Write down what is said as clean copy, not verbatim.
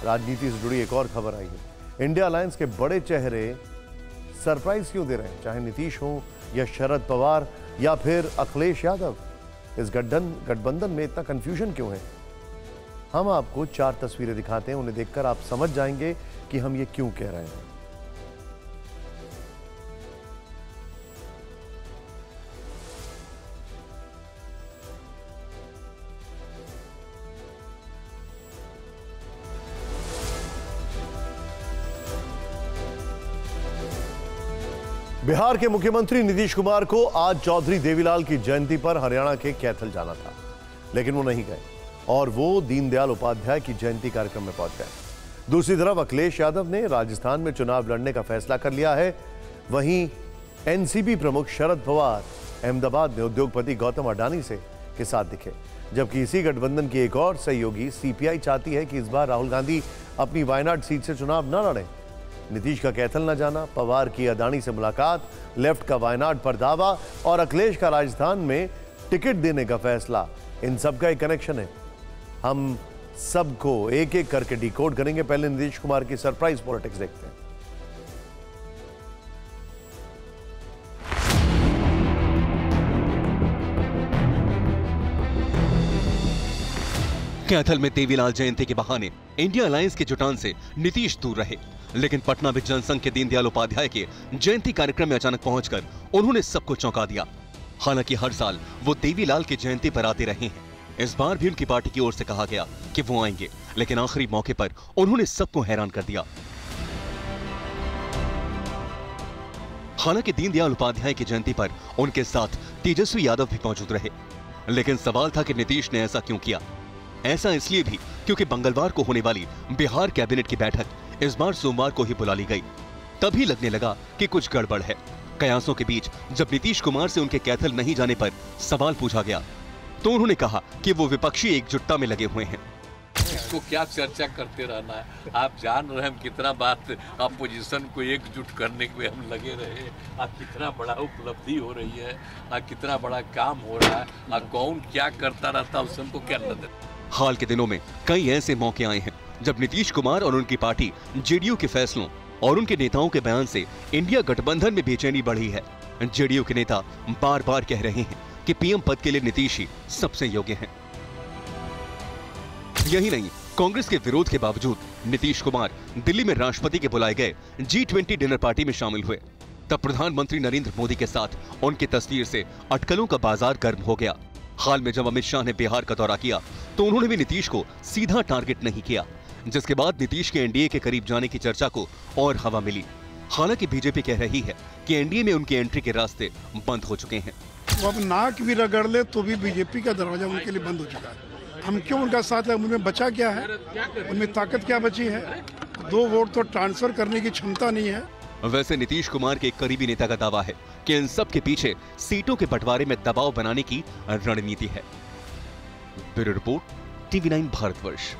राजनीति से जुड़ी एक और खबर आई है। इंडिया अलायंस के बड़े चेहरे सरप्राइज क्यों दे रहे हैं, चाहे नीतीश हो या शरद पवार या फिर अखिलेश यादव। इस गठबंधन में इतना कंफ्यूजन क्यों है? हम आपको 4 तस्वीरें दिखाते हैं, उन्हें देखकर आप समझ जाएंगे कि हम ये क्यों कह रहे हैं। बिहार के मुख्यमंत्री नीतीश कुमार को आज चौधरी देवीलाल की जयंती पर हरियाणा के कैथल जाना था, लेकिन वो नहीं गए और वो दीनदयाल उपाध्याय की जयंती कार्यक्रम में पहुंच गए। दूसरी तरफ अखिलेश यादव ने राजस्थान में चुनाव लड़ने का फैसला कर लिया है। वहीं एनसीपी प्रमुख शरद पवार अहमदाबाद में उद्योगपति गौतम अडानी के साथ दिखे, जबकि इसी गठबंधन की एक और सहयोगी सीपीआई चाहती है कि इस बार राहुल गांधी अपनी वायनाड सीट से चुनाव न लड़ें। नीतीश का कैथल न जाना, पवार की अडानी से मुलाकात, लेफ्ट का वायनाड पर दावा और अखिलेश का राजस्थान में टिकट देने का फैसला, इन सब का एक कनेक्शन है। हम सबको एक एक करके डिकोड करेंगे। पहले नीतीश कुमार की सरप्राइज पॉलिटिक्स देखते हैं। कैथल में देवीलाल जयंती के बहाने इंडिया अलायंस के जुटान से नीतीश दूर रहे, लेकिन पटना में जनसंघ के दीनदयाल उपाध्याय के जयंती कार्यक्रम में अचानक पहुंचकर उन्होंने सबको चौंका दिया। हालांकि हर साल वो देवीलाल की जयंती पर आते रहे हैं। इस बार भी उनकी पार्टी की ओर से कहा गया कि वो आएंगे, लेकिन आखिरी मौके पर उन्होंने सबको हैरान कर दिया। हालांकि दीनदयाल उपाध्याय की जयंती पर उनके साथ तेजस्वी यादव भी मौजूद रहे, लेकिन सवाल था कि नीतीश ने ऐसा क्यों किया। ऐसा इसलिए भी क्योंकि मंगलवार को होने वाली बिहार कैबिनेट की बैठक इस बार सोमवार को ही बुला ली गई। तभी लगने लगा कि कुछ गड़बड़ है। कयासों के बीच जब नीतीश कुमार से उनके कैथल नहीं जाने पर सवाल पूछा गया, तो उन्होंने कहा कि वो विपक्षी एकजुटता में लगे हुए हैं। इसको क्या चर्चा करते रहना है, आप जान रहे हैं हम कितना बात अपोजिशन को एकजुट करने में हम लगे रहे, कितना बड़ा उपलब्धि हो रही है, कितना बड़ा काम हो रहा है, कौन क्या करता रहता है, उससे हमको क्या नजर। हाल के दिनों में कई ऐसे मौके आए हैं जब नीतीश कुमार और उनकी पार्टी जेडीयू के फैसलों और उनके नेताओं के बयान से इंडिया गठबंधन में बेचैनी बढ़ी है। जेडीयू के नेता बार बार कह रहे हैं कि पीएम पद के लिए नीतीश ही सबसे योग्य हैं। यही नहीं, कांग्रेस के विरोध के बावजूद नीतीश कुमार दिल्ली में राष्ट्रपति के बुलाए गए G20 डिनर पार्टी में शामिल हुए। तब प्रधानमंत्री नरेंद्र मोदी के साथ उनकी तस्वीर से अटकलों का बाजार गर्म हो गया। हाल में जब अमित शाह ने बिहार का दौरा किया तो उन्होंने भी नीतीश को सीधा टारगेट नहीं किया, जिसके बाद नीतीश के एनडीए के करीब जाने की चर्चा को और हवा मिली। हालांकि बीजेपी कह रही है कि एनडीए में उनकी एंट्री के रास्ते बंद हो चुके हैं। वो अब नाक भी रगड़ ले तो भी बीजेपी का दरवाजा उनके लिए बंद हो चुका है। हम क्यों उनका साथ है? उनमें बचा क्या है? उनमें ताकत क्या बची है? 2 वोट तो ट्रांसफर करने की क्षमता नहीं है। वैसे नीतीश कुमार के एक करीबी नेता का दावा है कि इन सब के पीछे सीटों के बंटवारे में दबाव बनाने की रणनीति है। Bureau report, TV9 Bharatvarsh.